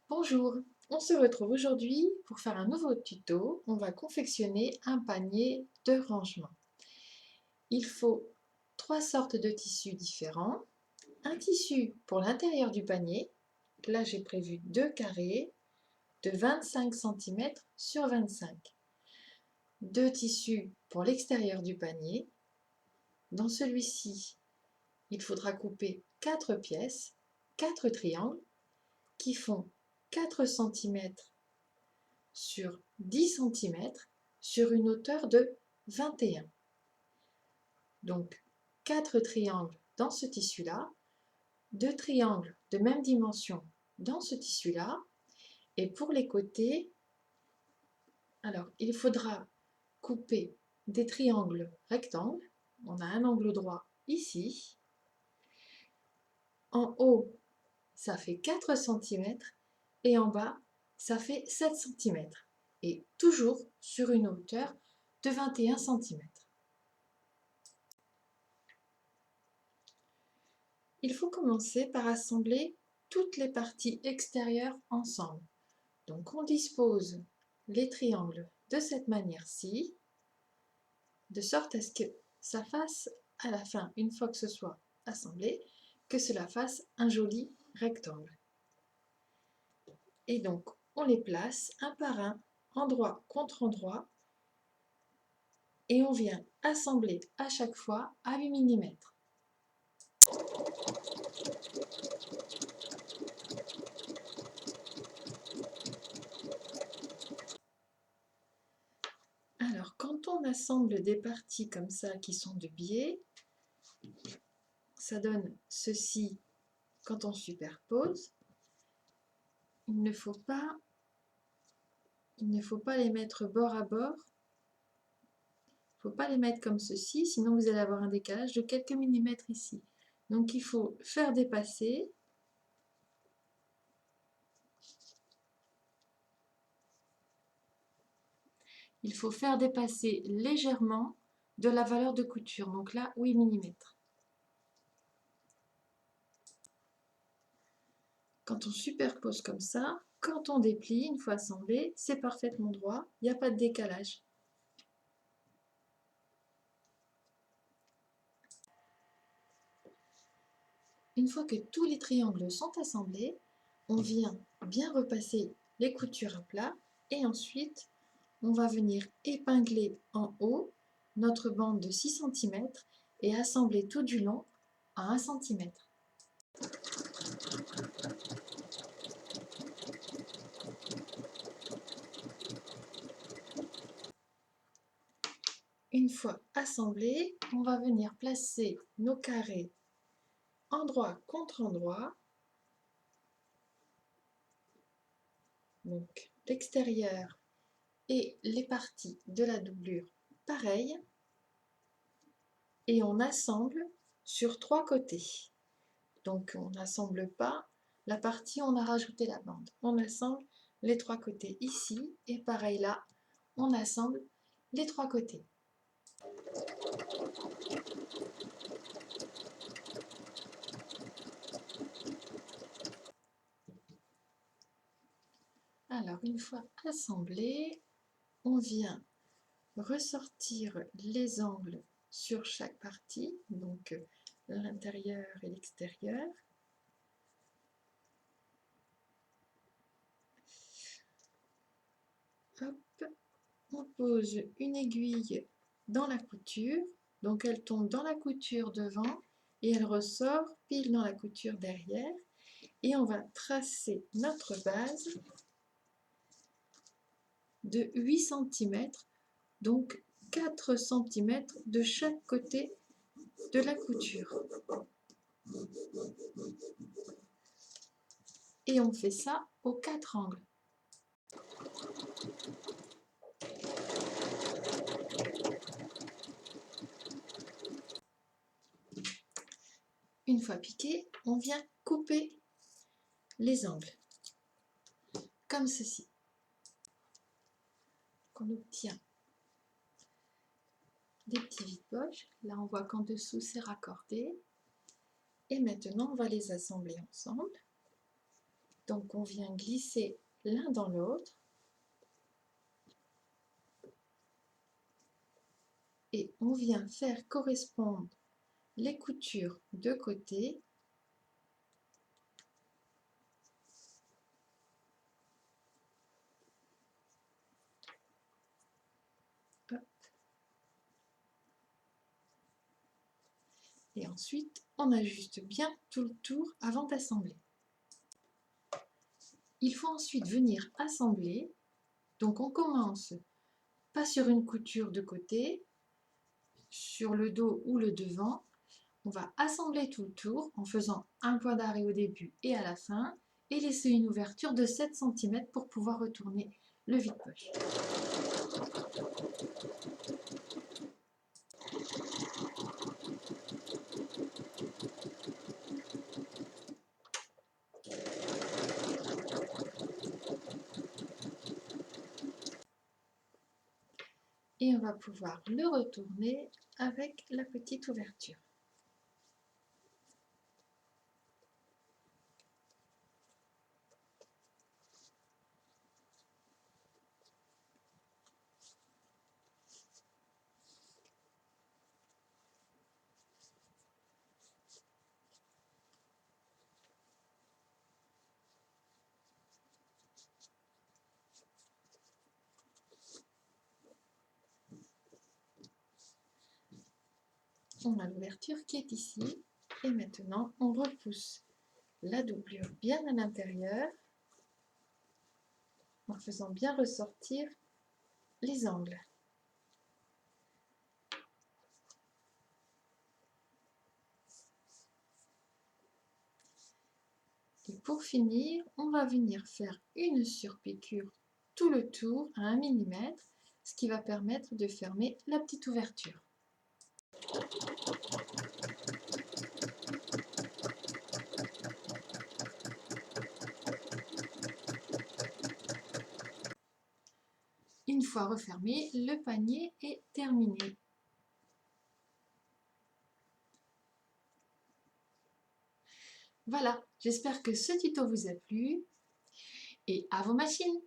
Bonjour, on se retrouve aujourd'hui pour faire un nouveau tuto. On va confectionner un panier de rangement. Il faut trois sortes de tissus différents. Un tissu pour l'intérieur du panier. Là, j'ai prévu deux carrés de 25 cm sur 25. Deux tissus pour l'extérieur du panier. Dans celui-ci, il faudra couper 4 pièces, 4 triangles qui font 4 cm sur 10 cm sur une hauteur de 21. Donc 4 triangles dans ce tissu-là, 2 triangles de même dimension dans ce tissu-là, et pour les côtés, alors il faudra couper des triangles rectangles. On a un angle droit ici. En haut, ça fait 4 cm et en bas, ça fait 7 cm. Et toujours sur une hauteur de 21 cm. Il faut commencer par assembler toutes les parties extérieures ensemble. Donc on dispose les triangles de cette manière-ci, de sorte à ce que ça fasse à la fin, une fois que ce soit assemblé, que cela fasse un joli rectangle. Et donc on les place un par un, endroit contre endroit, et on vient assembler à chaque fois à 8 mm. Alors, quand on assemble des parties comme ça qui sont de biais, ça donne ceci quand on superpose. Il ne faut pas les mettre bord à bord. Il ne faut pas les mettre comme ceci, sinon vous allez avoir un décalage de quelques millimètres ici. Donc il faut faire dépasser. Il faut faire dépasser légèrement de la valeur de couture. Donc là, 8 mm. Quand on superpose comme ça, quand on déplie, une fois assemblé, c'est parfaitement droit, il n'y a pas de décalage. Une fois que tous les triangles sont assemblés, on vient bien repasser les coutures à plat et ensuite on va venir épingler en haut notre bande de 6 cm et assembler tout du long à 1 cm. Une fois assemblés, on va venir placer nos carrés endroit contre endroit. Donc l'extérieur et les parties de la doublure pareil, et on assemble sur 3 côtés. Donc on n'assemble pas la partie où on a rajouté la bande, on assemble les 3 côtés ici, et pareil là, on assemble les 3 côtés. Alors une fois assemblé, on vient ressortir les angles sur chaque partie, donc l'intérieur et l'extérieur. Hop, on pose une aiguille dans la couture, donc elle tombe dans la couture devant et elle ressort pile dans la couture derrière, et on va tracer notre base de 8 cm, donc 4 cm de chaque côté de la couture. Et on fait ça aux 4 angles. Une fois piqué, on vient couper les angles, comme ceci. On obtient des petits vide-poches. Là, on voit qu'en dessous, c'est raccordé. Et maintenant, on va les assembler ensemble. Donc on vient glisser l'un dans l'autre et on vient faire correspondre les coutures de côté et ensuite on ajuste bien tout le tour avant d'assembler. Il faut ensuite venir assembler, donc on commence pas sur une couture de côté, sur le dos ou le devant, on va assembler tout le tour en faisant un point d'arrêt au début et à la fin et laisser une ouverture de 7 cm pour pouvoir retourner le vide-poche. Et on va pouvoir le retourner avec la petite ouverture. On a l'ouverture qui est ici et maintenant on repousse la doublure bien à l'intérieur en faisant bien ressortir les angles. Et pour finir, on va venir faire une surpiqûre tout le tour à 1 mm, ce qui va permettre de fermer la petite ouverture. Une fois refermé, le panier est terminé. Voilà, j'espère que ce tuto vous a plu et à vos machines!